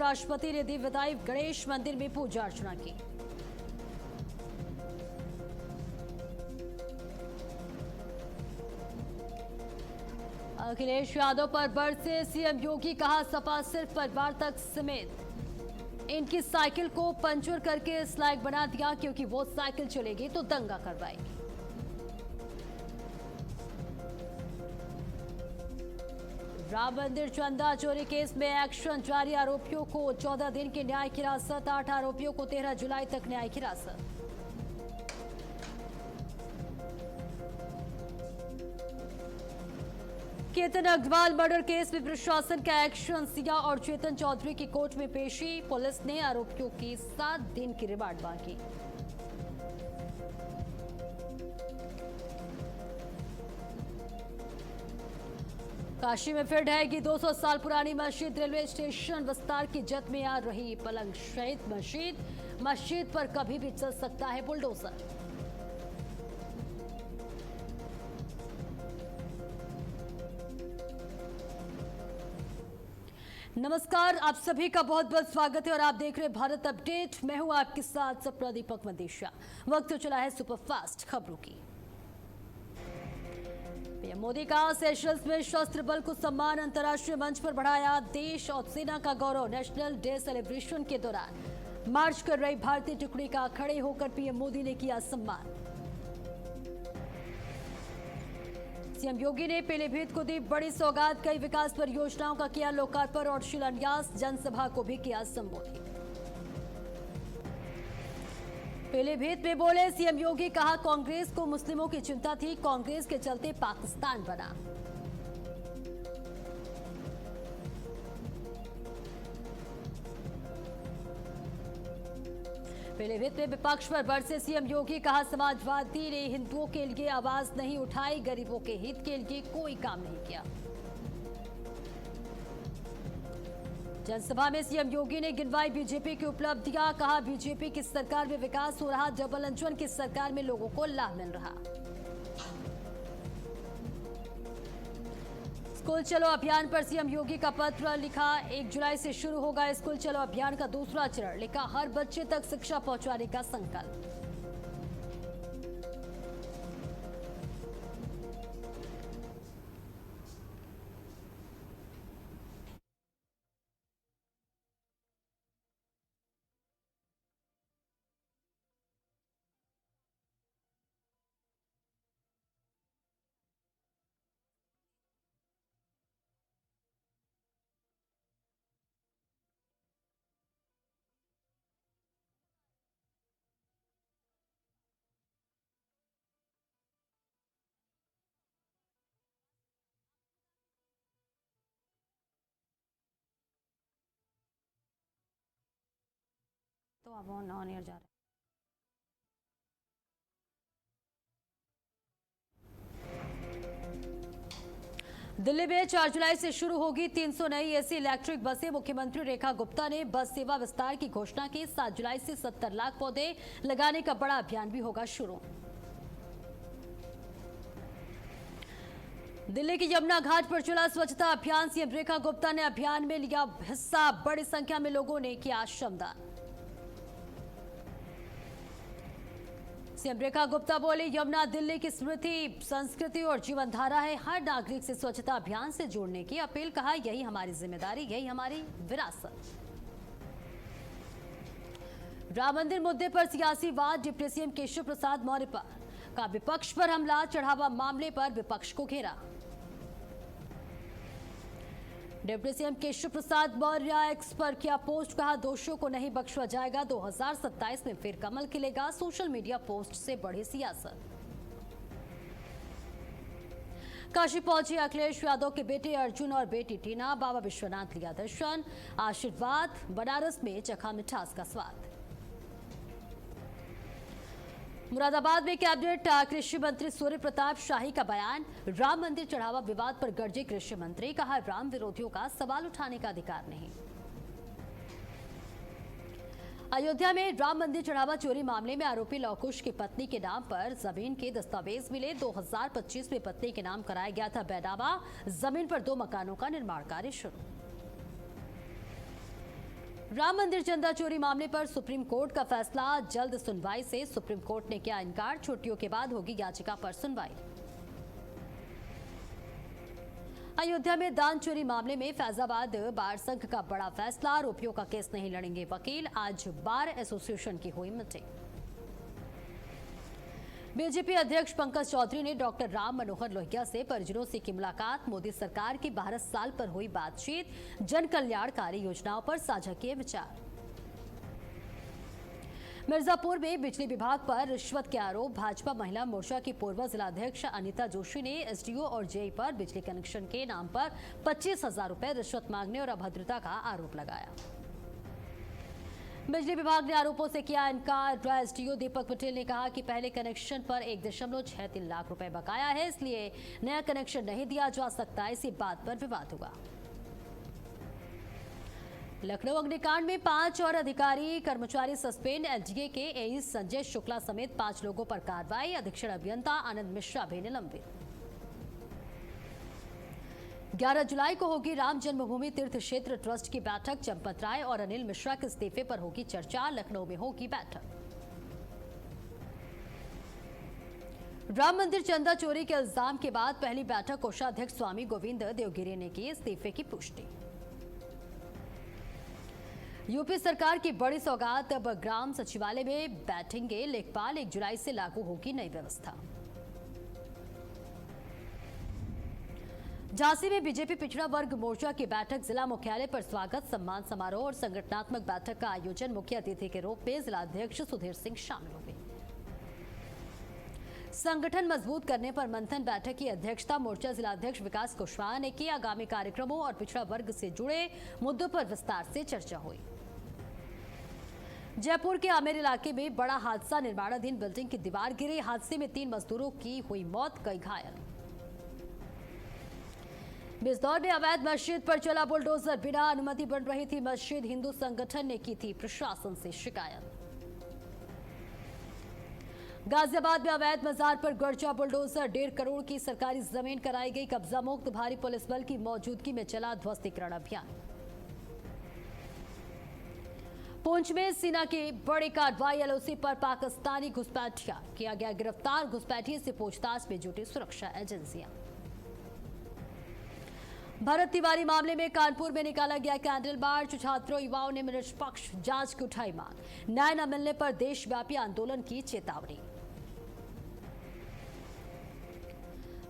उपराष्ट्रपति ने दी विदाई, गणेश मंदिर में पूजा अर्चना की। अखिलेश यादव पर बरसे सीएम योगी, कहा सपा सिर्फ परिवार तक सीमित। इनकी साइकिल को पंचर करके इस लायक बना दिया क्योंकि वो साइकिल चलेगी तो दंगा करवाएगी। राम मंदिर चंदा चोरी केस में एक्शन जारी, आरोपियों को 14 दिन की न्यायिक हिरासत, 8 आरोपियों को 13 जुलाई तक न्यायिक हिरासत। केतन अग्रवाल मर्डर केस में प्रशासन का एक्शन, सिया और चेतन चौधरी की कोर्ट में पेशी, पुलिस ने आरोपियों की 7 दिन की रिमांड मांगी। काशी में फिर ढहेगी 200 साल पुरानी मस्जिद, रेलवे स्टेशन विस्तार की जद में आ रही पलंग शहीद मस्जिद पर कभी भी चल सकता है बुलडोजर। नमस्कार, आप सभी का बहुत बहुत स्वागत है और आप देख रहे हैं भारत अपडेट। मैं हूं आपके साथ सपना दीपक मंदेशा। वक्त तो चला है सुपरफास्ट खबरों की। पीएम मोदी का सेशल्स में सशस्त्र बल को सम्मान, अंतर्राष्ट्रीय मंच पर बढ़ाया देश और सेना का गौरव। नेशनल डे सेलिब्रेशन के दौरान मार्च कर रही भारतीय टुकड़ी का खड़े होकर पीएम मोदी ने किया सम्मान। सीएम योगी ने पीलीभीत को दी बड़ी सौगात, कई विकास परियोजनाओं का किया लोकार्पण और शिलान्यास, जनसभा को भी किया संबोधित। पीलीभीत में बोले सीएम योगी, कहा कांग्रेस को मुस्लिमों की चिंता थी, कांग्रेस के चलते पाकिस्तान बना। पीलीभीत में विपक्ष पर बरसे सीएम योगी, कहा समाजवादी ने हिंदुओं के लिए आवाज नहीं उठाई, गरीबों के हित के लिए कोई काम नहीं किया। जनसभा में सीएम योगी ने गिनवाई बीजेपी की उपलब्धियां, कहा बीजेपी की सरकार में विकास हो रहा, डबल इंजन की सरकार में लोगों को लाभ मिल रहा। स्कूल चलो अभियान पर सीएम योगी का पत्र लिखा, 1 जुलाई से शुरू होगा स्कूल चलो अभियान का दूसरा चरण, लिखा हर बच्चे तक शिक्षा पहुंचाने का संकल्प। तो अब ऑन एयर जा रहा है। दिल्ली में 4 जुलाई से शुरू होगी 300 नई एसी इलेक्ट्रिक बसें। मुख्यमंत्री रेखा गुप्ता ने बस सेवा विस्तार की घोषणा की। 7 जुलाई से 70 लाख पौधे लगाने का बड़ा अभियान भी होगा शुरू। दिल्ली की यमुना घाट पर चला स्वच्छता अभियान। सीएम रेखा गुप्ता ने अभियान में लिया हिस्सा, बड़ी संख्या में लोगों ने किया श्रमदान। सीएम रेखा गुप्ता बोली, यमुना दिल्ली की स्मृति, संस्कृति और जीवन धारा है, हर नागरिक से स्वच्छता अभियान से जोड़ने की अपील। कहा यही हमारी जिम्मेदारी, यही हमारी विरासत। राम मंदिर मुद्दे पर सियासी वाद, डिप्टी सीएम केशव प्रसाद मौर्य पर का विपक्ष पर हमला, चढ़ावा मामले पर विपक्ष को घेरा। Deputy CM Keshav Prasad Maurya x पर किया पोस्ट, कहा दोषियों को नहीं बख्शा जाएगा, 2027 में फिर कमल खिलेगा। सोशल मीडिया पोस्ट से बढ़ी सियासत। काशी पहुंचे अखिलेश यादव के बेटे अर्जुन और बेटी टीना, बाबा विश्वनाथ लिया दर्शन, आशीर्वाद। बनारस में चखा मिठास का स्वाद। मुरादाबाद में कैबिनेट, कृषि मंत्री सूर्य प्रताप शाही का बयान, राम मंदिर चढ़ावा विवाद पर गरजे कृषि मंत्री, कहा राम विरोधियों का सवाल उठाने का अधिकार नहीं। अयोध्या में राम मंदिर चढ़ावा चोरी मामले में आरोपी लवकुश की पत्नी के नाम पर जमीन के दस्तावेज मिले। 2025 में पत्नी के नाम कराया गया था बैनामा, जमीन पर 2 मकानों का निर्माण कार्य शुरू। राम मंदिर चंदा चोरी मामले पर सुप्रीम कोर्ट का फैसला, जल्द सुनवाई से सुप्रीम कोर्ट ने किया इनकार, छुट्टियों के बाद होगी याचिका पर सुनवाई। अयोध्या में दान चोरी मामले में फैजाबाद बार संघ का बड़ा फैसला, आरोपियों का केस नहीं लड़ेंगे वकील, आज बार एसोसिएशन की हुई मीटिंग। बीजेपी अध्यक्ष पंकज चौधरी ने डॉक्टर राम मनोहर लोहिया से परिजनों से की मुलाकात, मोदी सरकार की 12 साल पर हुई बातचीत, जन कल्याणकारी योजनाओं पर साझा किए विचार। मिर्जापुर में बिजली विभाग पर रिश्वत के आरोप, भाजपा महिला मोर्चा की पूर्व जिलाध्यक्ष अनिता जोशी ने एसडीओ और जेई पर बिजली कनेक्शन के नाम पर 25,000 रुपए रिश्वत मांगने और अभद्रता का आरोप लगाया। बिजली विभाग ने आरोपों से किया इनकार, एसडीओ दीपक पटेल ने कहा कि पहले कनेक्शन पर 1.63 लाख रुपए बकाया है, इसलिए नया कनेक्शन नहीं दिया जा सकता, इसी बात पर विवाद हुआ। लखनऊ अग्निकांड में 5 और अधिकारी कर्मचारी सस्पेंड, एलडीए के एईस संजय शुक्ला समेत 5 लोगों पर कार्रवाई, अधीक्षण अभियंता आनंद मिश्रा भी निलंबित। 11 जुलाई को होगी राम जन्मभूमि तीर्थ क्षेत्र ट्रस्ट की बैठक, चंपत राय और अनिल मिश्रा के इस्तीफे पर होगी चर्चा, लखनऊ में होगी बैठक। राम मंदिर चंदा चोरी के इल्जाम के बाद पहली बैठक कोषाध्यक्ष स्वामी गोविंद देवगिरी ने की, इस्तीफे की पुष्टि। यूपी सरकार की बड़ी सौगात, अब ग्राम सचिवालय में बैठेंगे लेखपाल, 1 जुलाई से लागू होगी नई व्यवस्था। झांसी में बीजेपी पिछड़ा वर्ग मोर्चा की बैठक, जिला मुख्यालय पर स्वागत, सम्मान समारोह और संगठनात्मक बैठक का आयोजन, मुख्य अतिथि के रूप में जिलाध्यक्ष सुधीर सिंह शामिल हुए। संगठन मजबूत करने पर मंथन बैठक की अध्यक्षता मोर्चा जिलाध्यक्ष विकास कुशवाहा ने की, आगामी कार्यक्रमों और पिछड़ा वर्ग से जुड़े मुद्दों पर विस्तार से चर्चा हुई। जयपुर के आमेर इलाके में बड़ा हादसा, निर्माणाधीन बिल्डिंग की दीवार गिरी, हादसे में 3 मजदूरों की हुई मौत, कई घायल। बिजनौर में अवैध मस्जिद पर चला बुलडोजर, बिना अनुमति बन रही थी मस्जिद, हिंदू संगठन ने की थी प्रशासन से शिकायत। गाजियाबाद में अवैध मजार पर गर्जा बुलडोजर, 1.5 करोड़ की सरकारी जमीन कराई गई कब्जा मुक्त, भारी पुलिस बल की मौजूदगी में चला ध्वस्तीकरण अभियान। पुंछ में सेना की बड़ी कार्रवाई, एलओसी पर पाकिस्तानी घुसपैठिया किया गया गिरफ्तार, घुसपैठिए से पूछताछ में जुटी सुरक्षा एजेंसियां। भरत तिवारी मामले में कानपुर में निकाला गया कैंडल मार्च, छात्रों युवाओं ने निष्पक्ष जांच की उठाई मांग, न्याय न मिलने पर देशव्यापी आंदोलन की चेतावनी।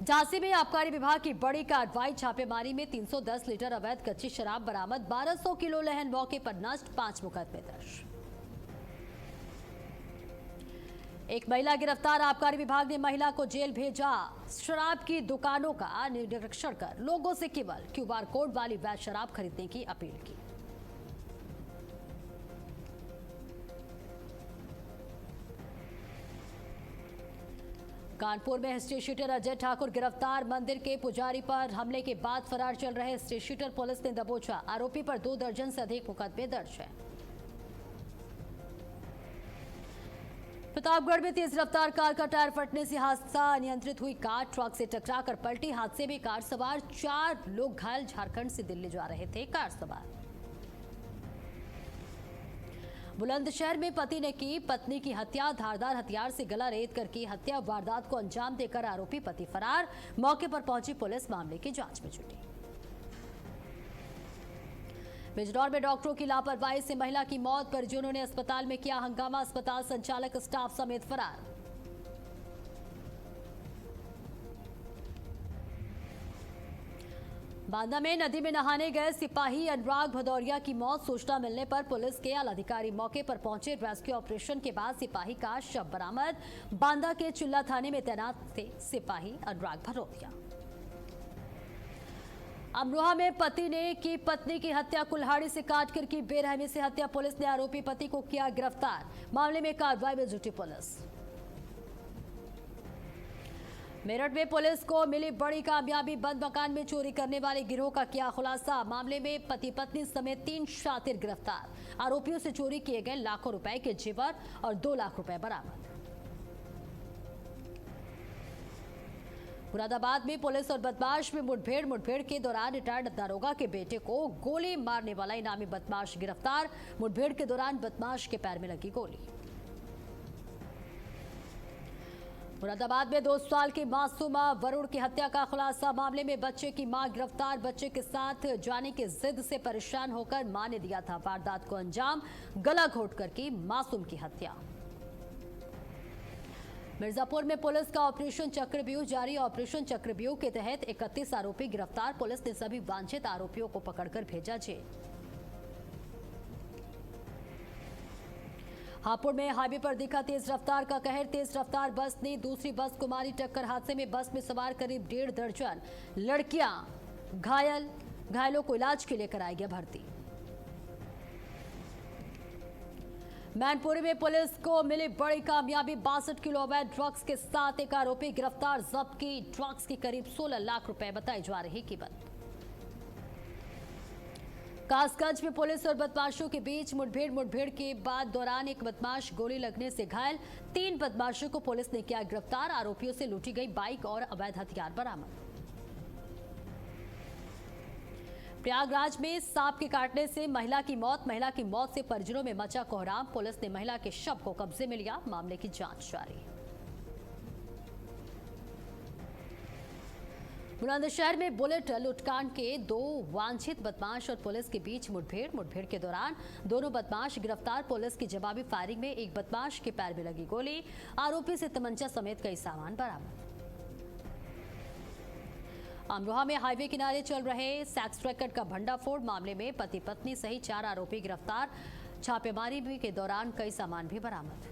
झांसी में आबकारी विभाग की बड़ी कार्रवाई, छापेमारी में 310 लीटर अवैध कच्ची शराब बरामद, 1200 किलो लहन मौके पर नष्ट, 5 मुकदमे दर्ज। एक महिला गिरफ्तार, आबकारी विभाग ने महिला को जेल भेजा, शराब की दुकानों का निरीक्षण कर लोगों से केवल क्यूआर कोड वाली वैध शराब खरीदने की अपील की। कानपुर में हिस्ट्री शीटर अजय ठाकुर गिरफ्तार, मंदिर के पुजारी पर हमले के बाद फरार चल रहे हिस्ट्री शीटर पुलिस ने दबोचा, आरोपी पर 2 दर्जन से अधिक मुकदमे दर्ज है। प्रतापगढ़ में तेज रफ्तार कार का टायर फटने से हादसा, अनियंत्रित हुई कार ट्रक से टकराकर पलटी, हादसे में कार सवार 4 लोग घायल, झारखंड से दिल्ली जा रहे थे कार सवार। बुलंदशहर में पति ने की पत्नी की हत्या, धारदार हथियार से गला रेत कर की हत्या, वारदात को अंजाम देकर आरोपी पति फरार, मौके पर पहुंची पुलिस मामले की जांच में जुटी। बिजनौर में डॉक्टरों की लापरवाही से महिला की मौत, परिजनों ने अस्पताल में किया हंगामा, अस्पताल संचालक स्टाफ समेत फरार। बांदा में नदी में नहाने गए सिपाही अनुराग भदौरिया की मौत, सूचना मिलने पर पुलिस के आला अधिकारी मौके पर पहुंचे, रेस्क्यू ऑपरेशन के बाद सिपाही का शव बरामद, बांदा के चिल्ला थाने में तैनात थे सिपाही अनुराग भदौरिया। अमरोहा में पति ने की पत्नी की हत्या, कुल्हाड़ी से काटकर की बेरहमी से हत्या, पुलिस ने आरोपी पति को किया गिरफ्तार, मामले में कार्रवाई में जुटी पुलिस। मेरठ में पुलिस को मिली बड़ी कामयाबी, बंद मकान में चोरी करने वाले गिरोह का किया खुलासा, मामले में पति पत्नी समेत 3 शातिर गिरफ्तार, आरोपियों से चोरी किए गए लाखों रुपए के जेवर और 2 लाख रुपए बरामद। मुरादाबाद में पुलिस और बदमाश में मुठभेड़ के दौरान रिटायर्ड दारोगा के बेटे को गोली मारने वाला इनामी बदमाश गिरफ्तार। मुठभेड़ के दौरान बदमाश के पैर में लगी गोली। मुरादाबाद में 2 साल की मासूमा वरुण की हत्या का खुलासा। मामले में बच्चे की मां गिरफ्तार। बच्चे के साथ जाने की जिद से परेशान होकर मां ने दिया था वारदात को अंजाम। गला घोटकर की मासूम की हत्या। मिर्जापुर में पुलिस का ऑपरेशन चक्रव्यूह जारी। ऑपरेशन चक्रव्यूह के तहत 31 आरोपी गिरफ्तार। पुलिस ने सभी वांछित आरोपियों को पकड़कर भेजा जेल। हापुड़ में हाईवे पर दिखा तेज रफ्तार का कहर। तेज रफ्तार बस ने दूसरी बस को मारी टक्कर। हादसे में बस में सवार करीब 1.5 दर्जन लड़कियां घायल। घायलों को इलाज के लिए कराया गया भर्ती। मैनपुरी में पुलिस को मिली बड़ी कामयाबी। 62 किलो अवैध ड्रग्स के साथ एक आरोपी गिरफ्तार। जब्त की ड्रग्स की करीब 16 लाख रुपए बताई जा रही कीमत। कासगंज में पुलिस और बदमाशों के बीच मुठभेड़ के बाद दौरान एक बदमाश गोली लगने से घायल। 3 बदमाशों को पुलिस ने किया गिरफ्तार। आरोपियों से लूटी गई बाइक और अवैध हथियार बरामद। प्रयागराज में सांप के काटने से महिला की मौत से परिजनों में मचा कोहराम। पुलिस ने महिला के शव को कब्जे में लिया। मामले की जांच जारी। बुलंदशहर में बुलेट लूटकांड के 2 वांछित बदमाश और पुलिस के बीच मुठभेड़ के दौरान दोनों बदमाश गिरफ्तार। पुलिस की जवाबी फायरिंग में एक बदमाश के पैर में लगी गोली। आरोपी से तमंचा समेत कई सामान बरामद। अमरोहा में हाईवे किनारे चल रहे सेक्स रैकेट का भंडाफोड़। मामले में पति पत्नी सहित 4 आरोपी गिरफ्तार। छापेमारी के दौरान कई सामान भी बरामद।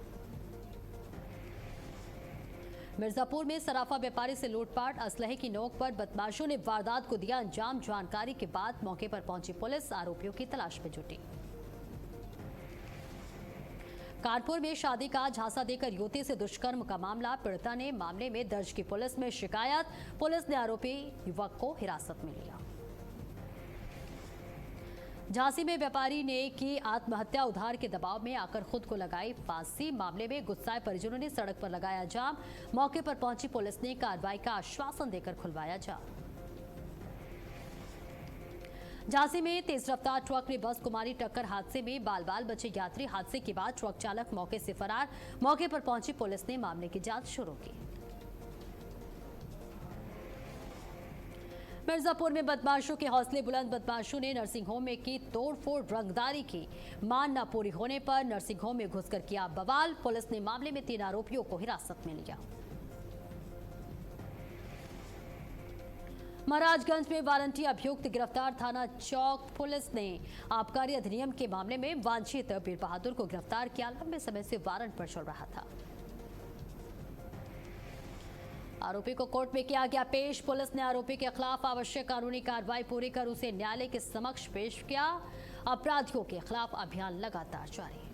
मिर्जापुर में सराफा व्यापारी से लूटपाट। असलहे की नोक पर बदमाशों ने वारदात को दिया अंजाम। जानकारी के बाद मौके पर पहुंची पुलिस आरोपियों की तलाश में जुटी। कानपुर में शादी का झांसा देकर युवती से दुष्कर्म का मामला। पीड़िता ने मामले में दर्ज की पुलिस में शिकायत। पुलिस ने आरोपी युवक को हिरासत में लिया। झांसी में व्यापारी ने की आत्महत्या। उधार के दबाव में आकर खुद को लगाई फांसी। मामले में गुस्साए परिजनों ने सड़क पर लगाया जाम। मौके पर पहुंची पुलिस ने कार्रवाई का आश्वासन देकर खुलवाया जाम। झांसी में तेज रफ्तार ट्रक ने बस को मारी टक्कर। हादसे में बाल बचे यात्री। हादसे के बाद ट्रक चालक मौके से फरार। मौके पर पहुंची पुलिस ने मामले की जांच शुरू की। मिर्जापुर में बदमाशों के हौसले बुलंद। बदमाशों ने नर्सिंग होम में की तोड़फोड़, रंगदारी की। मांग न पूरी होने पर नर्सिंग होम में घुसकर किया बवाल। पुलिस ने मामले में 3 आरोपियों को हिरासत में लिया। महाराजगंज में वारंटी अभियुक्त गिरफ्तार। थाना चौक पुलिस ने आबकारी अधिनियम के मामले में वांछित बीर बहादुर को गिरफ्तार किया। लंबे समय से वारंट पर चल रहा था। आरोपी को कोर्ट में किया गया पेश। पुलिस ने आरोपी के खिलाफ आवश्यक कानूनी कार्रवाई पूरी कर उसे न्यायालय के समक्ष पेश किया। अपराधियों के खिलाफ अभियान लगातार जारी।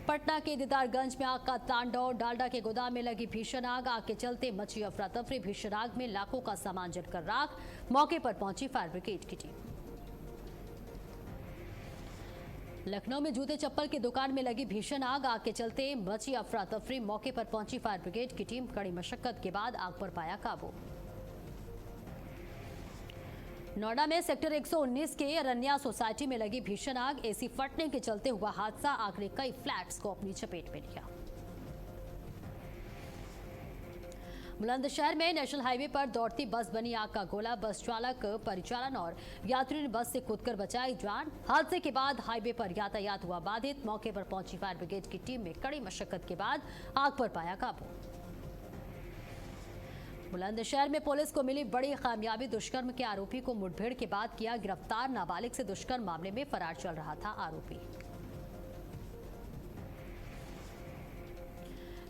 पटना के दीदारगंज में आग का तांडव। डालडा के गोदाम में लगी भीषण आग। आग के चलते मची अफरा तफरी। भीषण आग में लाखों का सामान जलकर राख। मौके पर पहुंची फायर ब्रिगेड की टीम। लखनऊ में जूते चप्पल की दुकान में लगी भीषण आग। आग के चलते मची अफरा तफरी। मौके पर पहुंची फायर ब्रिगेड की टीम। कड़ी मशक्कत के बाद आग पर पाया काबू। नोएडा में सेक्टर 119 के अरन्या सोसाइटी में लगी भीषण आग। एसी फटने के चलते हुआ हादसा। आग ने कई फ्लैट्स को अपनी चपेट में लिया। बुलंदशहर में नेशनल हाईवे पर दौड़ती बस बनी आग का गोला। बस चालक, परिचालन और यात्रियों ने बस से कूदकर बचाई जान। हादसे के बाद हाईवे पर यातायात हुआ बाधित। मौके पर पहुंची फायर ब्रिगेड की टीम में कड़ी मशक्कत के बाद आग पर पाया काबू। बुलंदशहर में पुलिस को मिली बड़ी कामयाबी। दुष्कर्म के आरोपी को मुठभेड़ के बाद किया गिरफ्तार। नाबालिग से दुष्कर्म मामले में फरार चल रहा था आरोपी।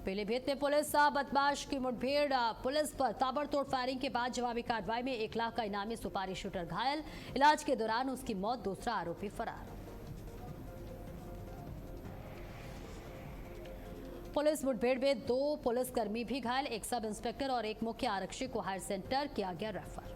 पीलीभीत में पुलिस बदमाश की मुठभेड़। पुलिस पर ताबड़तोड़ फायरिंग के बाद जवाबी कार्रवाई में 1 लाख का इनामी सुपारी शूटर घायल। इलाज के दौरान उसकी मौत। दूसरा आरोपी फरार। पुलिस मुठभेड़ में 2 पुलिसकर्मी भी घायल। एक सब इंस्पेक्टर और एक मुख्य आरक्षी को हायर सेंटर किया गया रेफर।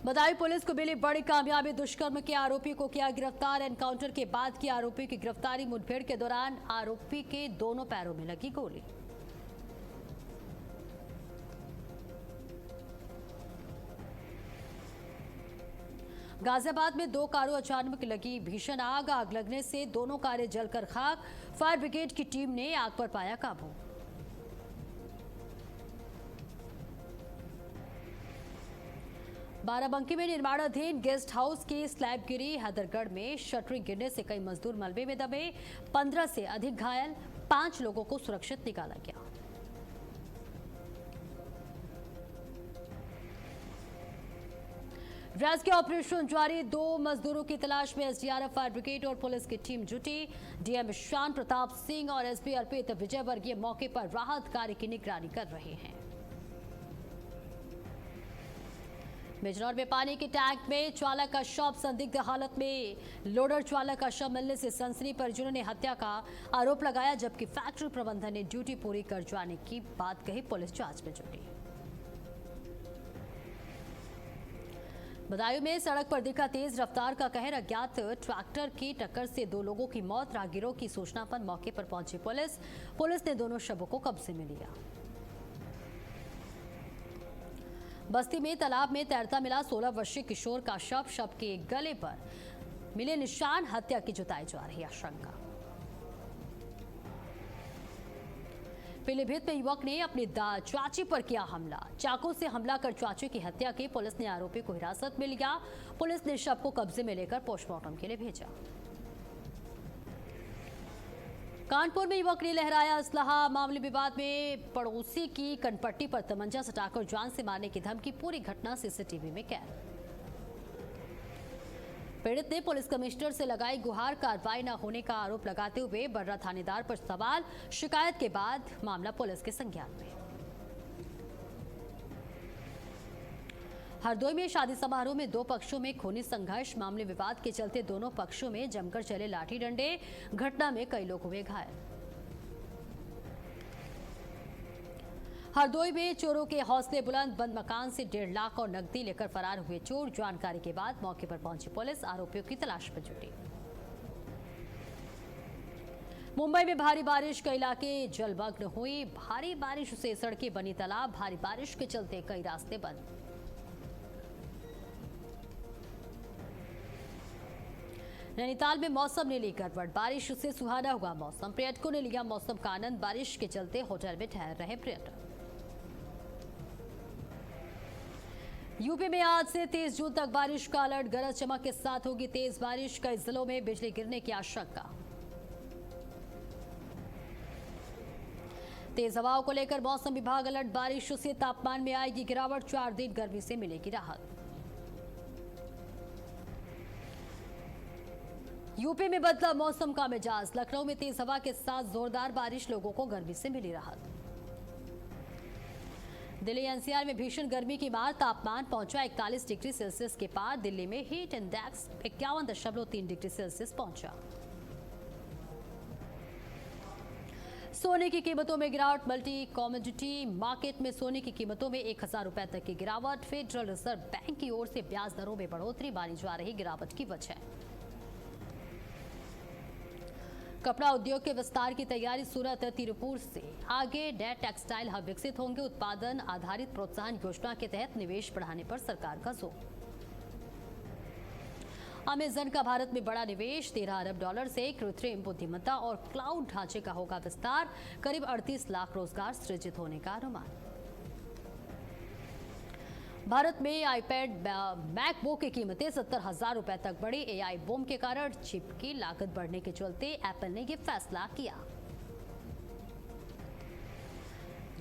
बदायूं पुलिस को मिली बड़ी कामयाबी। दुष्कर्म के आरोपी को किया गिरफ्तार। एनकाउंटर के बाद की आरोपी की गिरफ्तारी। मुठभेड़ के दौरान आरोपी के दोनों पैरों में लगी गोली। गाजियाबाद में 2 कारों अचानक लगी भीषण आग। आग लगने से दोनों कारें जलकर खाक। फायर ब्रिगेड की टीम ने आग पर पाया काबू। बाराबंकी में निर्माणाधीन गेस्ट हाउस की स्लैब गिरी। हैदरगढ़ में शटरिंग गिरने से कई मजदूर मलबे में दबे। 15 से अधिक घायल। 5 लोगों को सुरक्षित निकाला गया। रेस्क्यू ऑपरेशन जारी। 2 मजदूरों की तलाश में एसडीआरएफ, फायर ब्रिगेड और पुलिस की टीम जुटी। डीएम शान प्रताप सिंह और एसपी अर्पित विजयवर्गीय मौके पर राहत कार्य की निगरानी कर रहे हैं। बिजनौर में पानी के टैंक में चालक का शव। संदिग्ध हालत में लोडर चालक का शव मिलने से सनसनी। परिजनों ने हत्या का आरोप लगाया, जबकि फैक्ट्री प्रबंधन ने ड्यूटी पूरी कर जाने की बात कही। पुलिस जांच में जुटी। बदायूं में सड़क पर दिखा तेज रफ्तार का कहर। अज्ञात ट्रैक्टर की टक्कर से 2 लोगों की मौत। राहगीरों की सूचना पर मौके पर पहुंची पुलिस ने दोनों शवों को कब्जे में लिया। बस्ती में तालाब में तैरता मिला 16 वर्षीय किशोर का शव के गले पर मिले निशान। हत्या की जताई जा रही आशंका। पीलीभीत में युवक ने अपनी चाची पर किया हमला। चाकू से हमला कर चाची की हत्या की। पुलिस ने आरोपी को हिरासत में लिया। पुलिस ने शव को कब्जे में लेकर पोस्टमार्टम के लिए भेजा। कानपुर में युवक ने लहराया असलहा। मामले विवाद में पड़ोसी की कनपट्टी पर तमंचा सटाकर जान से मारने की धमकी। पूरी घटना सीसीटीवी में कैद। पीड़ित ने पुलिस कमिश्नर से लगाई गुहार। कार्रवाई न होने का आरोप लगाते हुए बर्रा थानेदार पर सवाल। शिकायत के बाद मामला पुलिस के संज्ञान में। हरदोई में शादी समारोह में 2 पक्षों में खूनी संघर्ष। मामले विवाद के चलते दोनों पक्षों में जमकर चले लाठी डंडे। घटना में कई लोग हुए घायल। हरदोई में चोरों के हौसले बुलंद। बंद मकान से 1.5 लाख और नकदी लेकर फरार हुए चोर। जानकारी के बाद मौके पर पहुंची पुलिस आरोपियों की तलाश में जुटी। मुंबई में भारी बारिश। कई इलाके जलमग्न हुई। भारी बारिश से सड़कें बनी तालाब। भारी बारिश के चलते कई रास्ते बंद। नैनीताल में मौसम ने ली करवट। बारिश से सुहाना हुआ मौसम। पर्यटकों ने लिया मौसम का आनंद। बारिश के चलते होटल में ठहर रहे पर्यटक। यूपी में आज से 30 जून तक बारिश का अलर्ट। गरज चमक के साथ होगी तेज बारिश। कई जिलों में बिजली गिरने की आशंका। तेज हवाओं को लेकर मौसम विभाग अलर्ट। बारिश से तापमान में आएगी गिरावट। 4 दिन गर्मी से मिलेगी राहत। यूपी में बदला मौसम का मिजाज। लखनऊ में तेज हवा के साथ जोरदार बारिश। लोगों को गर्मी से मिली राहत। दिल्ली एनसीआर में भीषण गर्मी की मार। तापमान पहुंचा 41 डिग्री सेल्सियस के पार। दिल्ली में हीट इंडेक्स 51.3 डिग्री सेल्सियस पहुंचा। सोने की कीमतों में गिरावट। मल्टी कमोडिटी मार्केट में सोने की कीमतों में 1000 रुपए तक की गिरावट। फेडरल रिजर्व बैंक की ओर से ब्याज दरों में बढ़ोतरी मानी जा रही गिरावट की वजह। कपड़ा उद्योग के विस्तार की तैयारी। सूरत तिरुपुर से आगे नए टेक्सटाइल हब विकसित होंगे। उत्पादन आधारित प्रोत्साहन योजना के तहत निवेश बढ़ाने पर सरकार का जोर। अमेजन का भारत में बड़ा निवेश। $13 अरब से कृत्रिम बुद्धिमत्ता और क्लाउड ढांचे का होगा विस्तार। करीब 38 लाख रोजगार सृजित होने का अनुमान। भारत में आईपैड मैकबुक की कीमतें 70,000 रुपए तक बढ़ी। एआई बूम के कारण चिप की लागत बढ़ने के चलते एप्पल ने यह फैसला किया।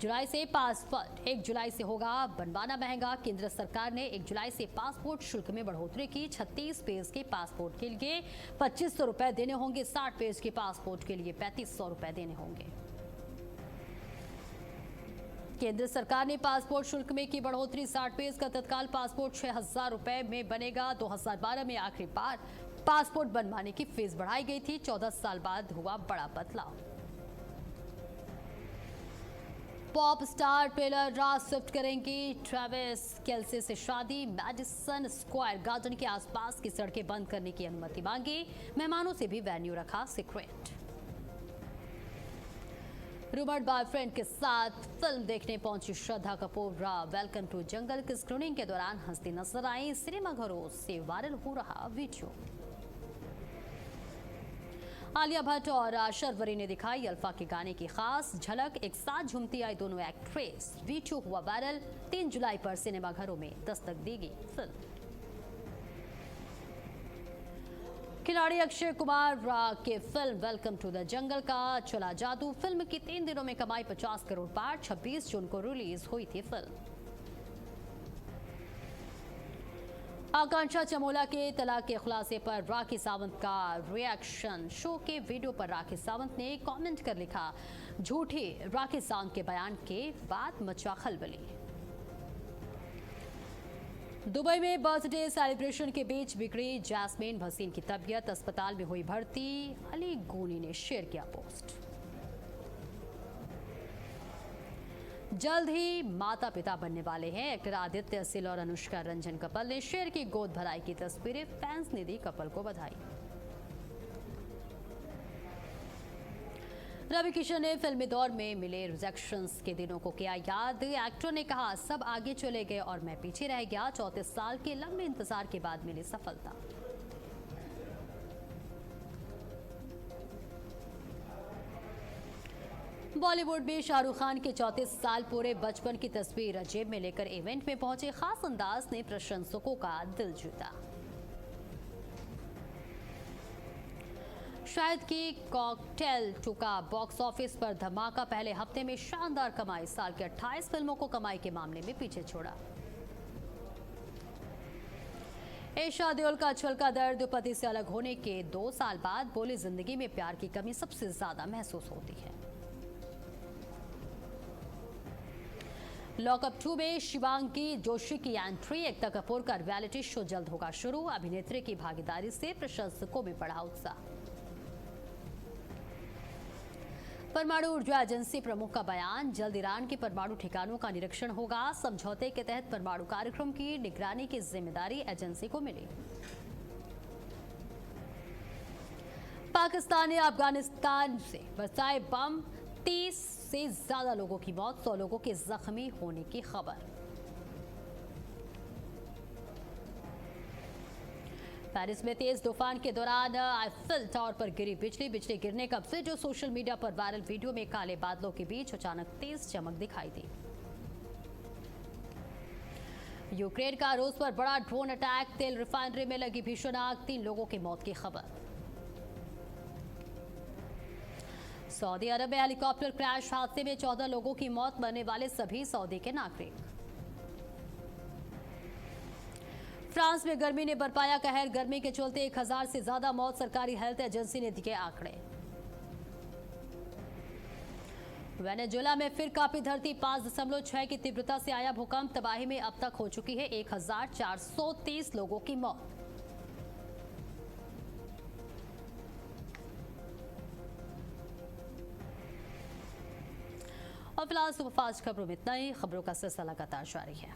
जुलाई से पासपोर्ट 1 जुलाई से होगा बनवाना महंगा। केंद्र सरकार ने 1 जुलाई से पासपोर्ट शुल्क में बढ़ोतरी की। 36 पेज के पासपोर्ट के लिए 2500 रुपए देने होंगे। 60 पेज के पासपोर्ट के लिए 3500 रुपए देने होंगे। केंद्र सरकार ने पासपोर्ट शुल्क में की बढ़ोतरी। 60 पेज का तत्काल पासपोर्ट 6000 रुपए में बनेगा। 2012 में आखिरी बार पासपोर्ट बनवाने की फीस बढ़ाई गई थी। 14 साल बाद हुआ बड़ा बदलाव। पॉप स्टार टेलर राज स्विफ्ट करेंगी ट्रेविस केल्से से शादी। मैडिसन स्क्वायर गार्डन के आसपास की सड़कें बंद करने की अनुमति मांगी। मेहमानों से भी वेन्यू रखा सीक्रेट। रूमर्ड बॉयफ्रेंड के साथ फिल्म देखने पहुंची श्रद्धा कपूर। वेलकम टू जंगल की स्क्रीनिंग के दौरान हंसती नजर आई। सिनेमाघरों से वायरल हो रहा वीडियो। आलिया भट्ट और शर्वरी ने दिखाई अल्फा के गाने की खास झलक। एक साथ झूमती आई दोनों एक्ट्रेस। वीडियो हुआ वायरल। 3 जुलाई पर सिनेमाघरों में दस्तक देगी फिल्म। खिलाड़ी अक्षय कुमार के film welcome to the jungle का चला जादू। फिल्म की 3 दिनों में कमाई 50 करोड़ पार। 26 जून को रिलीज हुई थी फिल्म। आकांक्षा चमोला के तलाक के खुलासे पर राखी सावंत का रिएक्शन। शो के वीडियो पर राखी सावंत ने कमेंट कर लिखा, झूठे राखी सावंत के बयान के बाद मचा खलबली। दुबई में बर्थडे सेलिब्रेशन के बीच बिगड़ी जैस्मीन भसीन की तबीयत। अस्पताल में हुई भर्ती। अली गोनी ने शेयर किया पोस्ट। जल्द ही माता पिता बनने वाले हैं एक्टर आदित्य सिल और अनुष्का रंजन। कपल ने शेयर की गोद भराई की तस्वीरें। फैंस ने दी कपल को बधाई। रवि किशन ने फिल्मी दौर में मिले रिजेक्शंस के दिनों को किया याद। एक्टर ने कहा, सब आगे चले गए और मैं पीछे रह गया। 34 साल के लंबे इंतजार के बाद मिली सफलता। बॉलीवुड में शाहरुख खान के 34 साल पूरे बचपन की तस्वीर जेब में लेकर इवेंट में पहुंचे। खास अंदाज ने प्रशंसकों का दिल जीता। शायद की कॉकटेल 2 का बॉक्स ऑफिस पर धमाका। पहले हफ्ते में शानदार कमाई। साल के 28 फिल्मों को कमाई के मामले में पीछे छोड़ा। ईशा देओल का छलका दर्द। पति से अलग होने के 2 साल बाद बोली, जिंदगी में प्यार की कमी सबसे ज्यादा महसूस होती है। लॉकअप 2 में शिवांगी जोशी की एंट्री। एकता कपूर का रियलिटी शो जल्द होगा शुरू। अभिनेत्री की भागीदारी से प्रशंसकों में बढ़ा उत्साह। परमाणु ऊर्जा एजेंसी प्रमुख का बयान। जल्द ईरान के परमाणु ठिकानों का निरीक्षण होगा। समझौते के तहत परमाणु कार्यक्रम की निगरानी की जिम्मेदारी एजेंसी को मिली। पाकिस्तान ने अफगानिस्तान से बरसाए बम। 30 से ज्यादा लोगों की मौत। 100 लोगों के जख्मी होने की खबर। पेरिस में तेज तूफान के दौरान आईफिल टावर पर गिरी बिजली। बिजली गिरने का वीडियो सोशल मीडिया पर वायरल। वीडियो में काले बादलों के बीच अचानक तेज चमक दिखाई दी। यूक्रेन का रूस पर बड़ा ड्रोन अटैक। तेल रिफाइनरी में लगी भीषण आग। 3 लोगों की मौत की खबर। सऊदी अरब में हेलीकॉप्टर क्रैश हादसे में 14 लोगों की मौत। मरने वाले सभी सऊदी के नागरिक। फ्रांस में गर्मी ने बरपाया कहर। गर्मी के चलते 1000 से ज्यादा मौत। सरकारी हेल्थ एजेंसी ने दिए आंकड़े। वेनेजुएला में फिर कांपी धरती। 5.6 की तीव्रता से आया भूकंप। तबाही में अब तक हो चुकी है 1430 लोगों की मौत। और फिलहाल सुपरफास्ट खबरों में इतना ही। खबरों का सिलसिला लगातार जारी है।